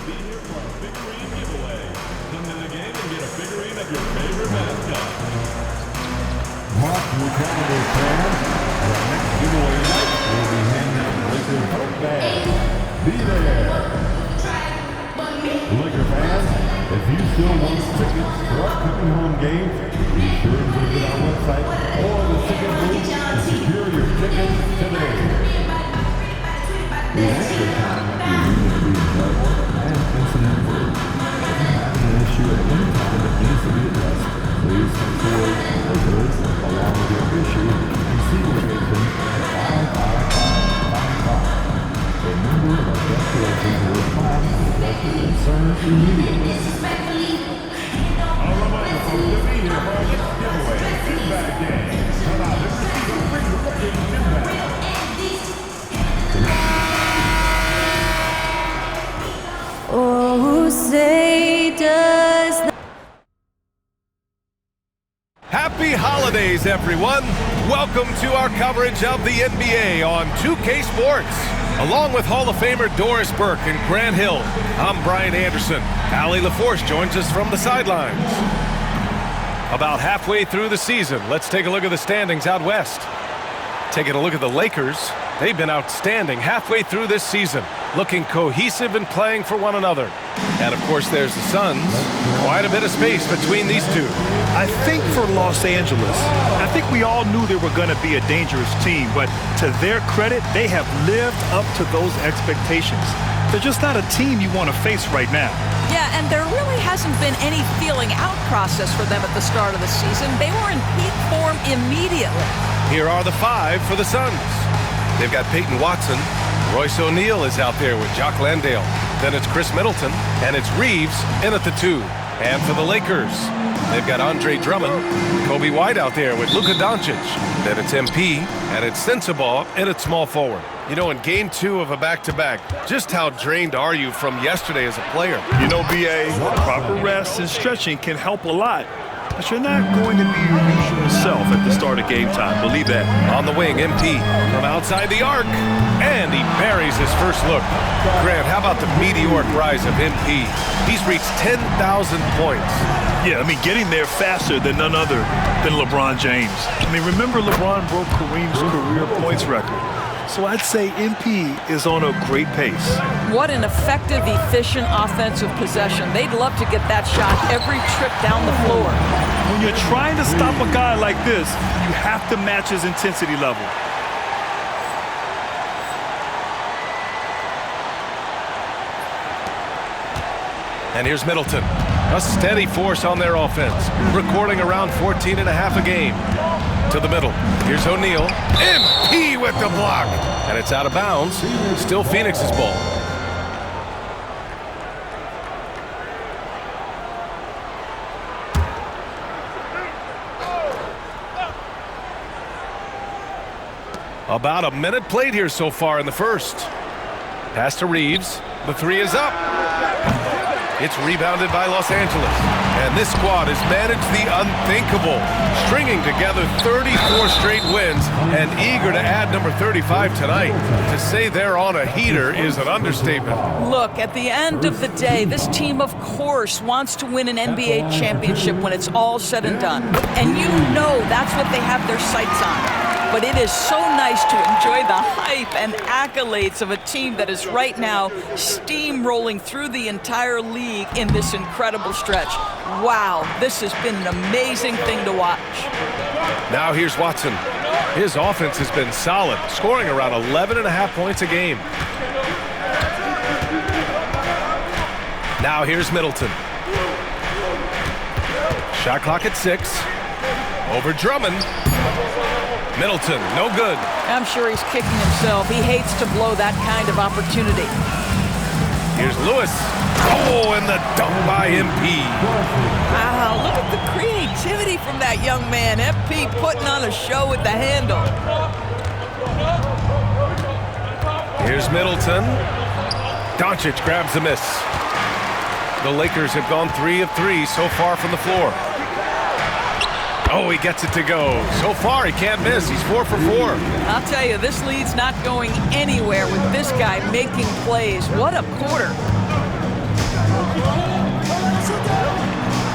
be here for our figurine giveaway. Come to the game and get a figurine of your favorite mascot. Mark your calendar, fans. Our next giveaway night will be handing out Laker tote bags. Be there. Laker fans, if you still want tickets for upcoming home games, be sure to visit our website or the ticket booth to secure your tickets today. The extra time your meeting will be enjoyable and incident-free. If you have an issue at any time that needs to be addressed, please come forward Lakers along with your issue and see location 55555. A member of our guest collections will respond to your concerns immediately. I'll remind you folks to be here for our next giveaway, Gym Bag Day. Come out and receive a free-looking gym bag. Oh, say does not. Happy holidays, everyone! Welcome to our coverage of the NBA on 2K Sports. Along with Hall of Famer Doris Burke and Grant Hill, I'm Brian Anderson. Allie LaForce joins us from the sidelines. About halfway through the season, let's take a look at the standings out west. Taking a look at the Lakers, they've been outstanding halfway through this season, looking cohesive and playing for one another. And of course, there's the Suns. Quite a bit of space between these two. I think for Los Angeles, I think we all knew they were going to be a dangerous team, but to their credit, they have lived up to those expectations. They're just not a team you want to face right now. Yeah, and there really hasn't been any feeling out process for them at the start of the season. They were in peak form immediately. Here are the five for the Suns. They've got Peyton Watson. Royce O'Neal is out there with Jock Landale. Then it's Chris Middleton, and it's Reeves in at the 2. And for the Lakers, they've got Andre Drummond, Kobe White out there with Luka Doncic. Then it's MP, and it's Sensabaugh in at small forward. You know, in game 2 of a back-to-back, just how drained are you from yesterday as a player? You know, B.A., proper rest and stretching can help a lot, but you're not going to be your usual self at the start of game time. Believe that. On the wing, MP from outside the arc, and he buries his first look. Grant, how about the meteoric rise of MP? He's reached 10,000 points. Yeah, I mean, getting there faster than none other than LeBron James. I mean, remember LeBron broke Kareem's career points record. So I'd say MP is on a great pace. What an effective, efficient offensive possession. They'd love to get that shot every trip down the floor. When you're trying to stop a guy like this, you have to match his intensity level. And here's Middleton, a steady force on their offense, recording around 14 and a half a game. To the middle, here's O'Neal, MP with the block, and it's out of bounds, still Phoenix's ball. About a minute played here so far in the first. Pass to Reeves, the 3 is up. It's rebounded by Los Angeles. And this squad has managed the unthinkable, stringing together 34 straight wins and eager to add number 35 tonight. To say they're on a heater is an understatement. Look, at the end of the day, this team, of course, wants to win an NBA championship when it's all said and done. And you know that's what they have their sights on. But it is so nice to enjoy the hype and accolades of a team that is right now steamrolling through the entire league in this incredible stretch. Wow, this has been an amazing thing to watch. Now here's Watson. His offense has been solid, scoring around 11.5 points a game. Now here's Middleton. Shot clock at 6. Over Drummond. Middleton, no good. I'm sure he's kicking himself. He hates to blow that kind of opportunity. Here's Lewis. Oh, and the dunk by MP. Wow, look at the creativity from that young man. MP putting on a show with the handle. Here's Middleton. Doncic grabs the miss. The Lakers have gone 3 of 3 so far from the floor. Oh, he gets it to go. So far, he can't miss. He's 4 for 4. I'll tell you, this lead's not going anywhere with this guy making plays. What a quarter.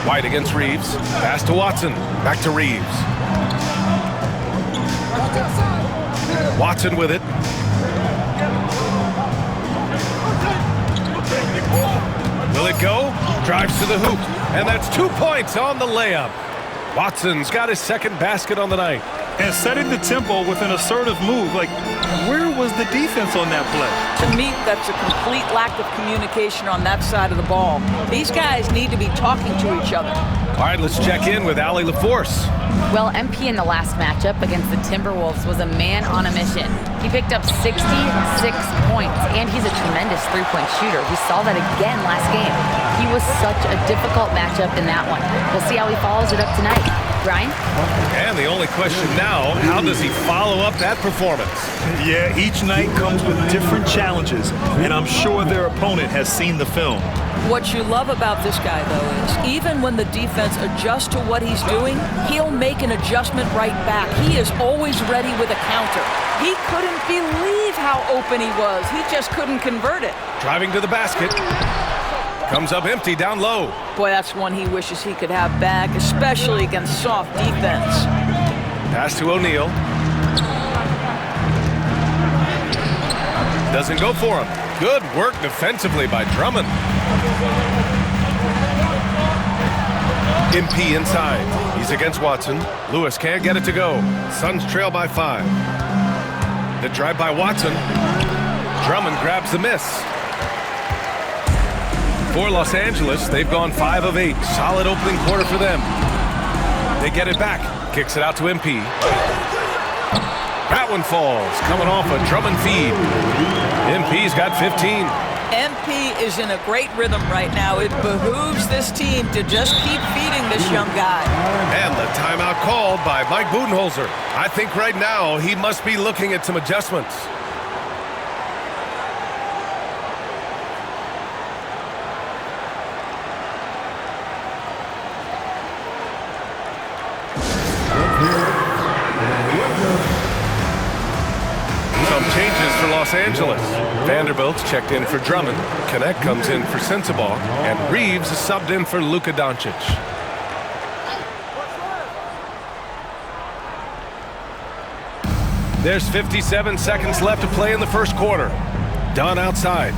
White against Reeves. Pass to Watson. Back to Reeves. Watson with it. Will it go? Drives to the hoop. And that's 2 points on the layup. Watson's got his second basket on the night. And setting the tempo with an assertive move. Like, where was the defense on that play? To me, that's a complete lack of communication on that side of the ball. These guys need to be talking to each other. All right, let's check in with Allie LaForce. Well, MP in the last matchup against the Timberwolves was a man on a mission. He picked up 66 points, and he's a tremendous three-point shooter. We saw that again last game. He was such a difficult matchup in that one. We'll see how he follows it up tonight. Brian? And the only question now, how does he follow up that performance? Yeah, each night comes with different challenges, and I'm sure their opponent has seen the film. What you love about this guy, though, is even when the defense adjusts to what he's doing, he'll make an adjustment right back. He is always ready with a counter. He couldn't believe how open he was. He just couldn't convert it. Driving to the basket. Comes up empty down low. Boy, that's one he wishes he could have back, especially against soft defense. Pass to O'Neal. Doesn't go for him. Good work defensively by Drummond. MP inside. He's against Watson. Lewis can't get it to go. Suns trail by 5. The drive by Watson. Drummond grabs the miss. For Los Angeles, they've gone 5 of 8. Solid opening quarter for them. They get it back. Kicks it out to MP. That one falls. Coming off a Drummond feed. MP's got 15. MP is in a great rhythm right now. It behooves this team to just keep feeding this young guy. And the timeout called by Mike Budenholzer. I think right now he must be looking at some adjustments. Some changes for Los Angeles. Vanderbilt's checked in for Drummond. Connect comes in for Sensabaugh. And Reeves is subbed in for Luka Doncic. There's 57 seconds left to play in the first quarter. Dunn outside.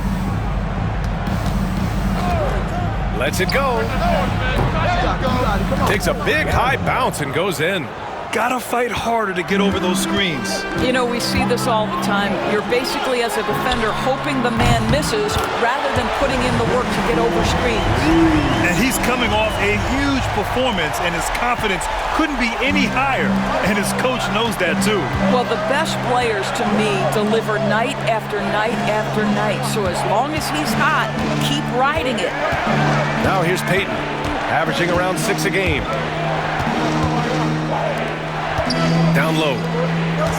Lets it go. Takes a big high bounce and goes in. Gotta fight harder to get over those screens. You know, we see this all the time. You're basically, as a defender, hoping the man misses rather than putting in the work to get over screens. And he's coming off a huge performance, and his confidence couldn't be any higher. And his coach knows that, too. Well, the best players, to me, deliver night after night after night. So as long as he's hot, keep riding it. Now here's Payton, averaging around 6 a game. Down low.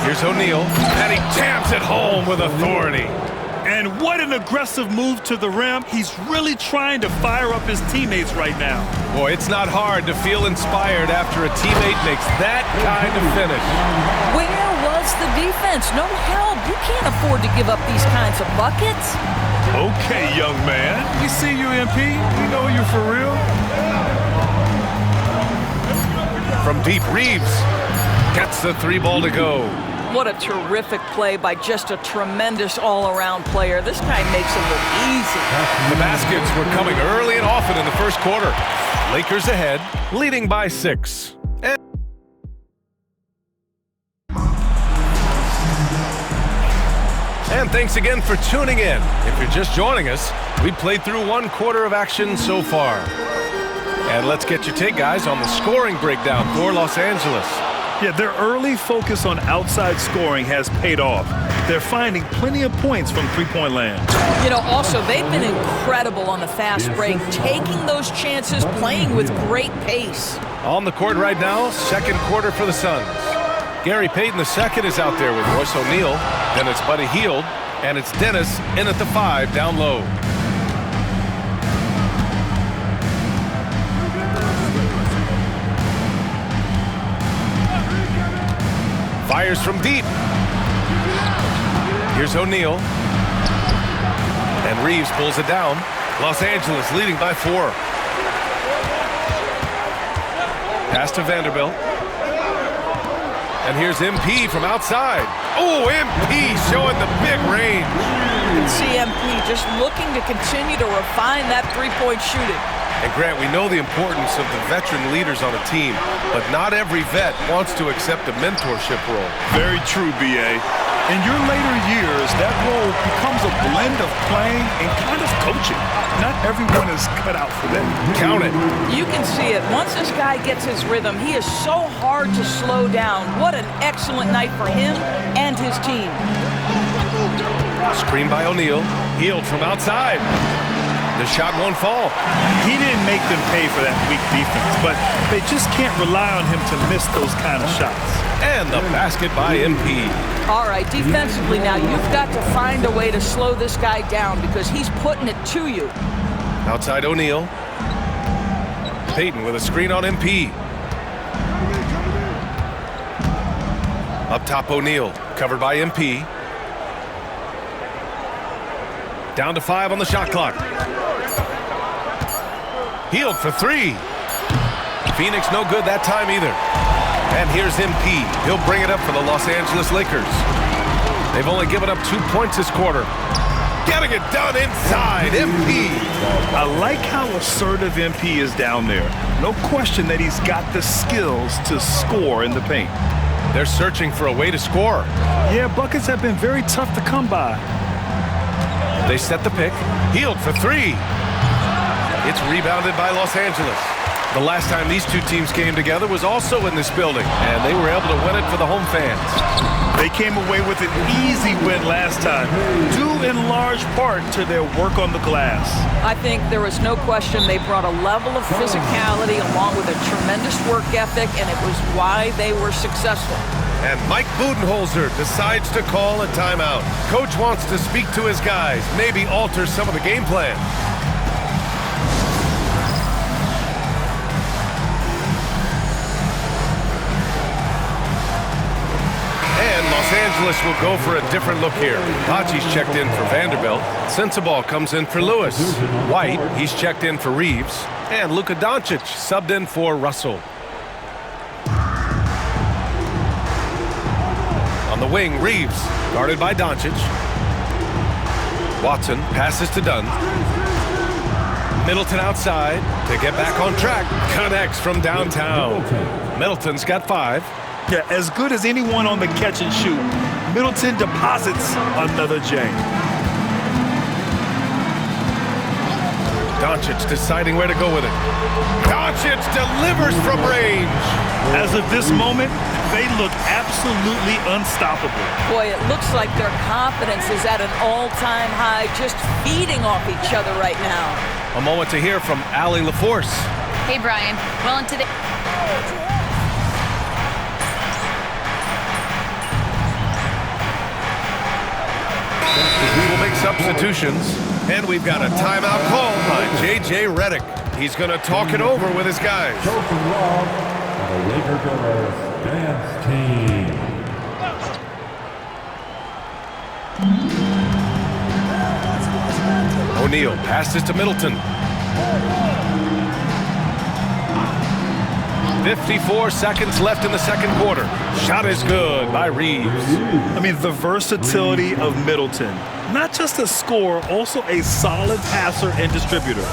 Here's O'Neal, and he jams it home with authority. And what an aggressive move to the rim. He's really trying to fire up his teammates right now. Boy, it's not hard to feel inspired after a teammate makes that kind of finish. Where was the defense? No help. You can't afford to give up these kinds of buckets. Okay, young man. We see you, MP. We know you're for real. From deep, Reeves gets the 3 ball to go. What a terrific play by just a tremendous all-around player. This guy makes it look easy. The baskets were coming early and often in the first quarter. Lakers ahead, leading by 6. And thanks again for tuning in. If you're just joining us, we played through 1 quarter of action so far. And let's get your take, guys, on the scoring breakdown for Los Angeles. Yeah, their early focus on outside scoring has paid off. They're finding plenty of points from three-point land. You know, also, they've been incredible on the fast break, taking those chances, playing with great pace. On the court right now, second quarter for the Suns. Gary Payton II is out there with Royce O'Neal. Then it's Buddy Hield, and it's Dennis in at the 5 down low. Fires from deep. Here's O'Neal. And Reeves pulls it down. Los Angeles leading by 4. Pass to Vanderbilt. And here's MP from outside. Oh, MP showing the big range. You can see MP just looking to continue to refine that three-point shooting. And Grant, we know the importance of the veteran leaders on a team, but not every vet wants to accept a mentorship role. Very true, B.A. In your later years, that role becomes a blend of playing and kind of coaching. Not everyone is cut out for that. Count it. You can see it. Once this guy gets his rhythm, he is so hard to slow down. What an excellent night for him and his team. Screen by O'Neal. Healed from outside. The shot won't fall. He didn't make them pay for that weak defense, but they just can't rely on him to miss those kind of shots. And the basket by MP. All right, defensively now, you've got to find a way to slow this guy down because he's putting it to you. Outside O'Neal. Payton with a screen on MP. Up top O'Neal, covered by MP. Down to 5 on the shot clock. Healed for 3. Phoenix no good that time either. And here's MP. He'll bring it up for the Los Angeles Lakers. They've only given up 2 points this quarter. Getting it done inside, MP. I like how assertive MP is down there. No question that he's got the skills to score in the paint. They're searching for a way to score. Yeah, buckets have been very tough to come by. They set the pick. Healed for 3. It's rebounded by Los Angeles. The last time these two teams came together was also in this building, and they were able to win it for the home fans. They came away with an easy win last time, due in large part to their work on the glass. I think there was no question they brought a level of physicality along with a tremendous work ethic, and it was why they were successful. And Mike Budenholzer decides to call a timeout. Coach wants to speak to his guys, maybe alter some of the game plan. And Los Angeles will go for a different look here. Hachi's checked in for Vanderbilt. Sensabaugh comes in for Lewis. White, he's checked in for Reeves. And Luka Doncic subbed in for Russell. On the wing, Reeves, guarded by Doncic. Watson passes to Dunn. Middleton outside to get back on track. Connects from downtown. Middleton's got 5. Yeah, as good as anyone on the catch and shoot, Middleton deposits another J. Doncic deciding where to go with it. Doncic delivers from range. As of this moment, they look absolutely unstoppable. Boy, it looks like their confidence is at an all-time high, just feeding off each other right now. A moment to hear from Allie LaForce. Hey, Brian. Well, in today. We will make substitutions, and we've got a timeout called by J.J. Redick. He's going to talk it over with his guys. Joe from Rob, the Laker Girls Dance Team. O'Neal passes to Middleton. 54 seconds left in the second quarter. Shot is good by Reeves. I mean, the versatility of Middleton. Not just a scorer, also a solid passer and distributor.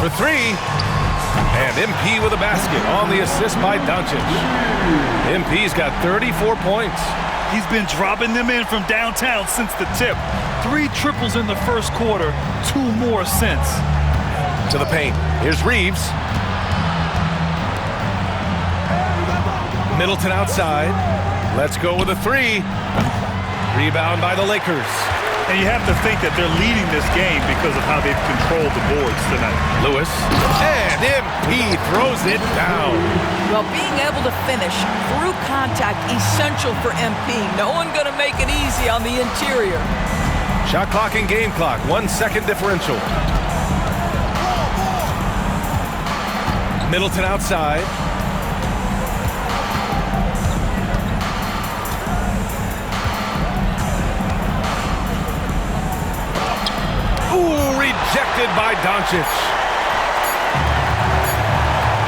For 3. And MP with a basket on the assist by Doncic. MP's got 34 points. He's been dropping them in from downtown since the tip. 3 triples in the first quarter, 2 more since. To the paint. Here's Reeves. Middleton outside. Let's go with a 3. Rebound by the Lakers. And you have to think that they're leading this game because of how they've controlled the boards tonight. Lewis. And MP throws it down. Well, being able to finish through contact, essential for MP. No one going to make it easy on the interior. Shot clock and game clock. 1 second differential. Middleton outside. Ooh, rejected by Doncic.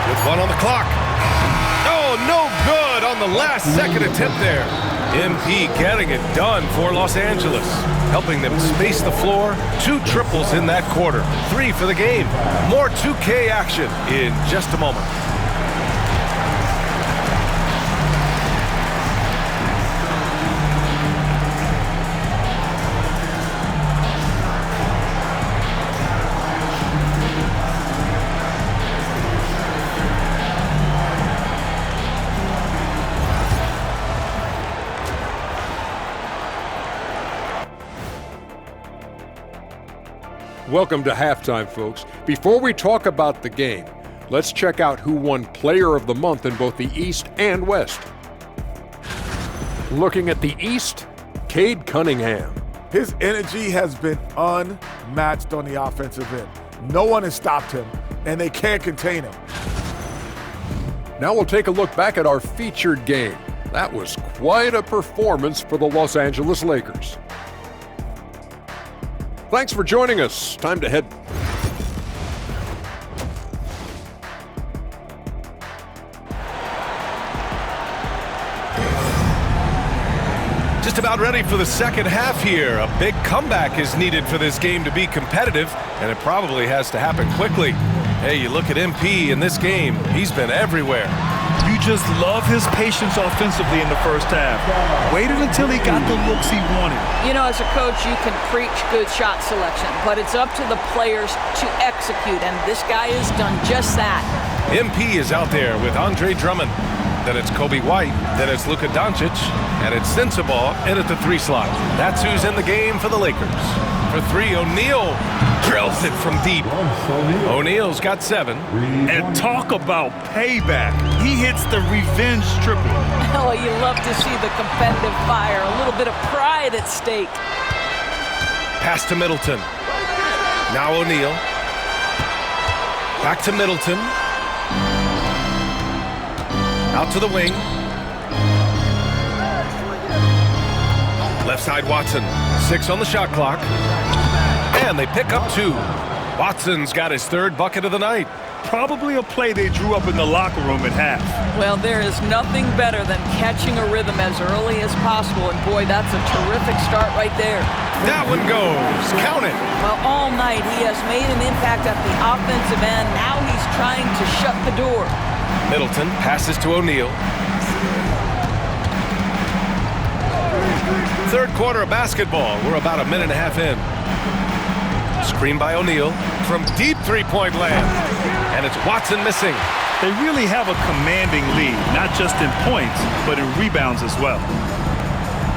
With 1 on the clock. on the last-second attempt there. MP getting it done for Los Angeles, helping them space the floor. 2 triples in that quarter, 3 for the game. More 2K action in just a moment. Welcome to halftime, folks. Before we talk about the game, let's check out who won Player of the Month in both the East and West. Looking at the East, Cade Cunningham. His energy has been unmatched on the offensive end. No one has stopped him, and they can't contain him. Now we'll take a look back at our featured game. That was quite a performance for the Los Angeles Lakers. Thanks for joining us. Time to head. Just about ready for the second half here. A big comeback is needed for this game to be competitive, and it probably has to happen quickly. Hey, you look at MP in this game, he's been everywhere. You just love his patience offensively in the first half. Waited until he got the looks he wanted. You know, as a coach, you can preach good shot selection, but it's up to the players to execute, and this guy has done just that. MP is out there with Andre Drummond. Then it's Kobe White. Then it's Luka Doncic. And it's Sensabaugh in at the 3 slot. That's who's in the game for the Lakers. For 3, O'Neal drills it from deep. O'Neal's got 7. And talk about payback. He hits the revenge triple. Oh, you love to see the competitive fire, a little bit of pride at stake. Pass to Middleton. Now O'Neal. Back to Middleton. Out to the wing. Left side Watson. 6 on the shot clock. And they pick up 2. Watson's got his 3rd bucket of the night. Probably a play they drew up in the locker room at half. Well, there is nothing better than catching a rhythm as early as possible, and boy, that's a terrific start right there. That one goes. Count it. Well, all night he has made an impact at the offensive end. Now he's trying to shut the door. Middleton passes to O'Neal. 3rd quarter of basketball. We're about a minute and a half in. Screen by O'Neal from deep 3-point land. And it's Watson missing. They really have a commanding lead, not just in points, but in rebounds as well.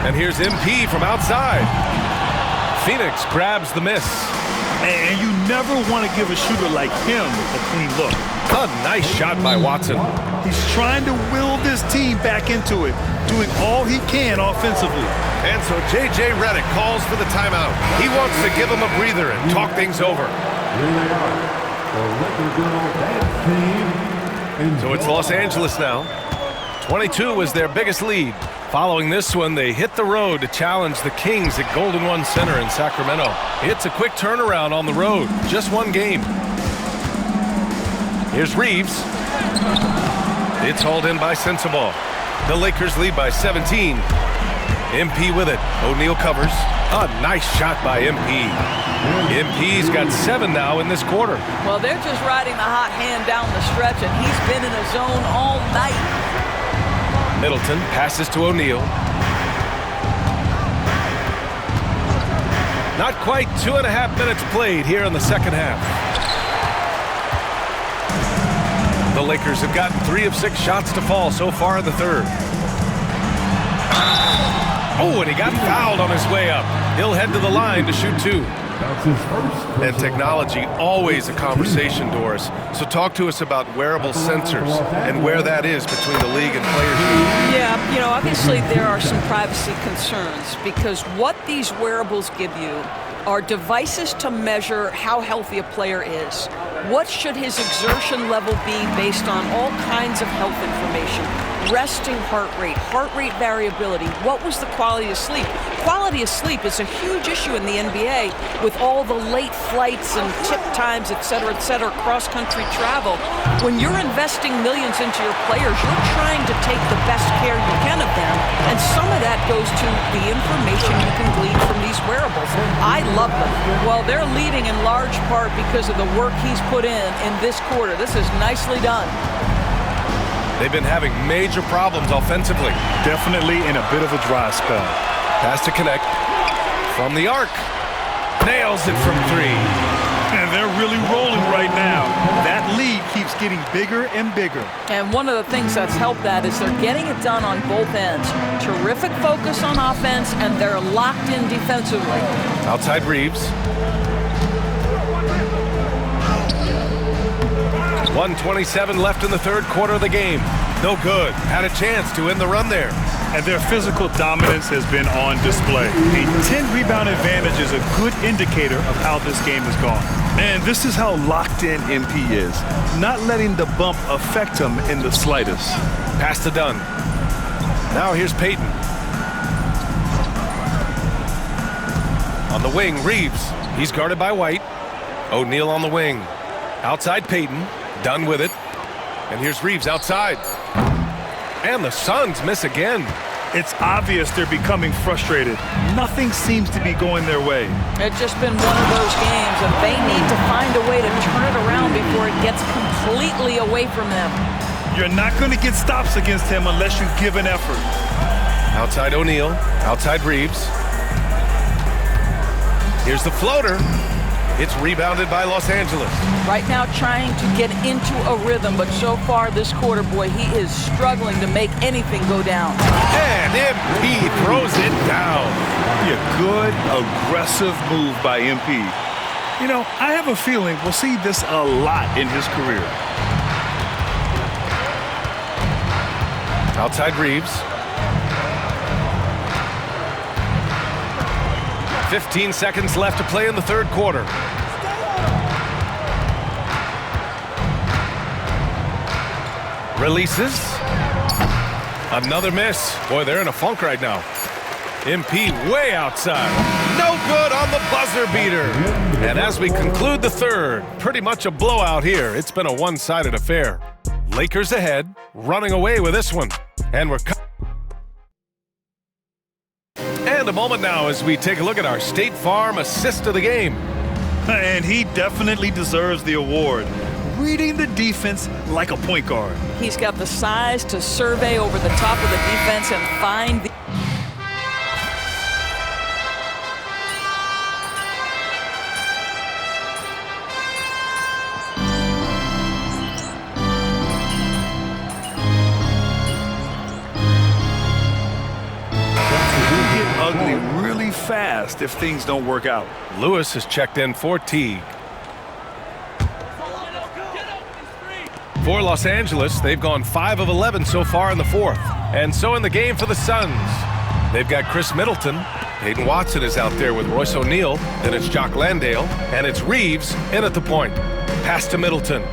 And here's MP from outside. Phoenix grabs the miss. And you never want to give a shooter like him a clean look. A nice shot by Watson. He's trying to will this team back into it, doing all he can offensively. And so J.J. Redick calls for the timeout. He wants to give him a breather and talk things over. So it's Los Angeles now. 22 was their biggest lead. Following this one, they hit the road to challenge the Kings at Golden One Center in Sacramento. It's a quick turnaround on the road. Just 1 game. Here's Reeves. It's hauled in by Sensabaugh. The Lakers lead by 17. MP with it. O'Neal covers. A nice shot by MP. MP's got 7 now in this quarter. Well, they're just riding the hot hand down the stretch, and he's been in a zone all night. Middleton passes to O'Neal. Not quite 2.5 minutes played here in the second half. The Lakers have gotten 3 of 6 shots to fall so far in the 3rd. Oh, and he got fouled on his way up. He'll head to the line to shoot 2. And technology, always a conversation, Doris. So talk to us about wearable sensors and where that is between the league and players. Yeah, you know, obviously there are some privacy concerns because what these wearables give you are devices to measure how healthy a player is. What should his exertion level be based on all kinds of health information? resting heart rate variability. What was the quality of sleep? Quality of sleep is a huge issue in the NBA with all the late flights and tip times, et cetera, cross-country travel. When you're investing millions into your players, you're trying to take the best care you can of them, and some of that goes to the information you can glean from these wearables. I love them. Well, they're leading in large part because of the work he's put in this quarter. This is nicely done. They've been having major problems offensively. Definitely in a bit of a dry spell. Pass to connect from the arc. Nails it from three. And they're really rolling right now. That lead keeps getting bigger and bigger. And one of the things that's helped that is they're getting it done on both ends. Terrific focus on offense, and they're locked in defensively. Outside Reeves. 1:27 left in the third quarter of the game. No good. Had a chance to end the run there. And their physical dominance has been on display. A 10-rebound advantage is a good indicator of how this game has gone. And this is how locked in MP is. Not letting the bump affect him in the slightest. Pass to Dunn. Now here's Payton. On the wing, Reeves. He's guarded by White. O'Neal on the wing. Outside Payton. Dunn with it. And here's Reeves outside. And the Suns miss again. It's obvious they're becoming frustrated. Nothing seems to be going their way. It's just been one of those games, and they need to find a way to turn it around before it gets completely away from them. You're not going to get stops against him unless you give an effort. Outside O'Neal. Outside Reeves. Here's the floater. It's rebounded by Los Angeles. Right now trying to get into a rhythm, but so far this quarter, boy, he is struggling to make anything go down. And MP throws it down. A good, aggressive move by MP. You know, I have a feeling we'll see this a lot in his career. Outside Reeves. 15 seconds left to play in the third quarter. Releases. Another miss. Boy, they're in a funk right now. MP way outside. No good on the buzzer beater. And as we conclude the third, pretty much a blowout here. It's been a one-sided affair. Lakers ahead, running away with this one. And we're And a moment now as we take a look at our State Farm assist of the game. And he definitely deserves the award. Reading the defense like a point guard. He's got the size to survey over the top of the defense and find the... Ugly really fast if things don't work out. Lewis has checked in for Teague. For Los Angeles, they've gone 5 of 11 so far in the fourth. And so in the game for the Suns, they've got Chris Middleton. Peyton Watson is out there with Royce O'Neal. Then it's Jock Landale. And it's Reeves in at the point. Pass to Middleton.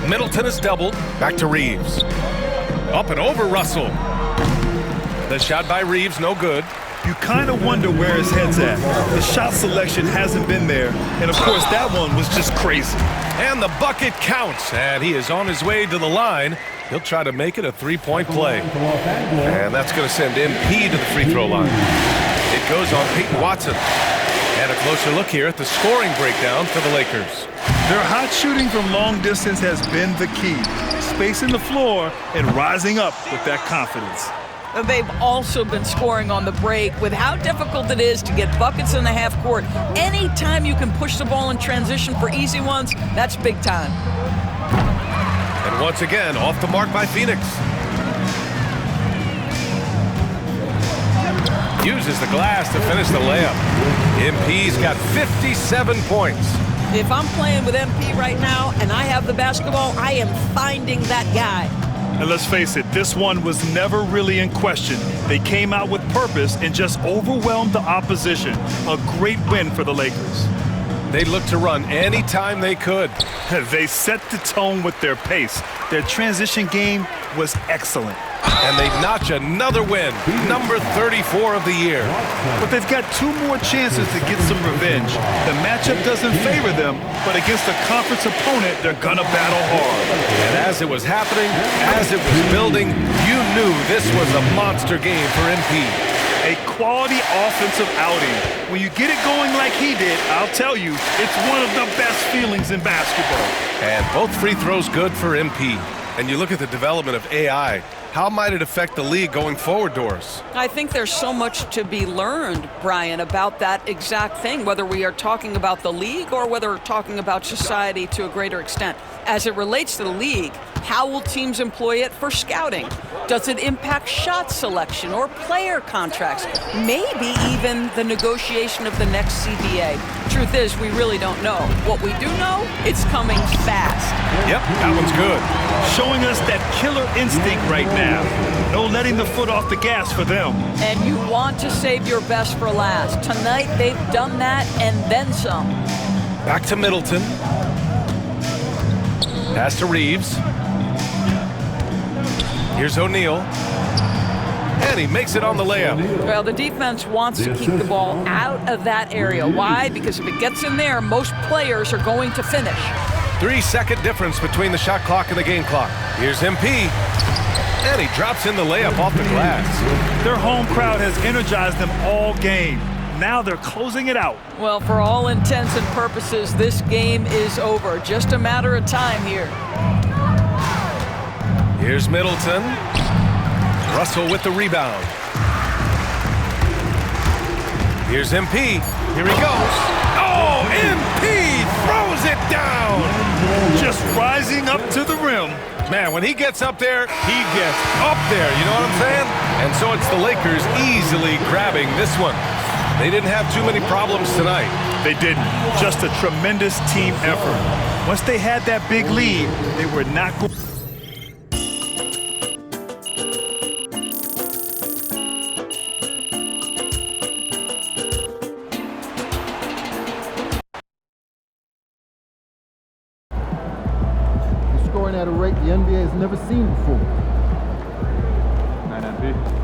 Middleton is doubled. Back to Reeves. Up and over Russell. The shot by Reeves, no good. You kind of wonder where his head's at. The shot selection hasn't been there. And, of course, that one was just crazy. And the bucket counts. And he is on his way to the line. He'll try to make it a three-point play. And that's going to send MP to the free throw line. It goes on Peyton Watson. And a closer look here at the scoring breakdown for the Lakers. Their hot shooting from long distance has been the key. Spacing the floor and rising up with that confidence. They've also been scoring on the break with how difficult it is to get buckets in the half court. Anytime you can push the ball in transition for easy ones, that's big time. And once again, off the mark by Phoenix. Uses the glass to finish the layup. MP's got 57 points. If I'm playing with MP right now and I have the basketball, I am finding that guy. And let's face it, this one was never really in question. They came out with purpose and just overwhelmed the opposition. A great win for the Lakers. They looked to run anytime they could. They set the tone with their pace. Their transition game was excellent. And they notch another win, number 34 of the year. But they've got 2 more chances to get some revenge. The matchup doesn't favor them, but against a conference opponent, they're gonna battle hard. And as it was happening, as it was building, you knew this was a monster game for MP. A quality offensive outing. When you get it going like he did, I'll tell you, it's one of the best feelings in basketball. And both free throws good for MP. And you look at the development of AI, how might it affect the league going forward, Doris? I think there's so much to be learned, Brian, about that exact thing, whether we are talking about the league or whether we're talking about society to a greater extent. As it relates to the league, how will teams employ it for scouting? Does it impact shot selection or player contracts? Maybe even the negotiation of the next CBA. Truth is, we really don't know. What we do know, it's coming fast. Yep, that one's good. Showing us that killer instinct right now. No letting the foot off the gas for them. And you want to save your best for last. Tonight, they've done that and then some. Back to Middleton. Pass to Reeves. Here's O'Neal. And he makes it on the layup. Well, the defense wants to keep the ball out of that area. Why? Because if it gets in there, most players are going to finish. 3-second difference between the shot clock and the game clock. Here's MP. And he drops in the layup off the glass. Their home crowd has energized them all game. Now they're closing it out. Well, for all intents and purposes, this game is over. Just a matter of time here. Here's Middleton. Russell with the rebound. Here's MP. Here he goes. Oh, MP throws it down. Just rising up to the rim. Man, when he gets up there, he gets up there. You know what I'm saying? And so it's the Lakers easily grabbing this one. They didn't have too many problems tonight. They didn't. Just a tremendous team effort. Once they had that big lead, they were not going. Scoring at a rate the NBA has never seen before. 9-9-P.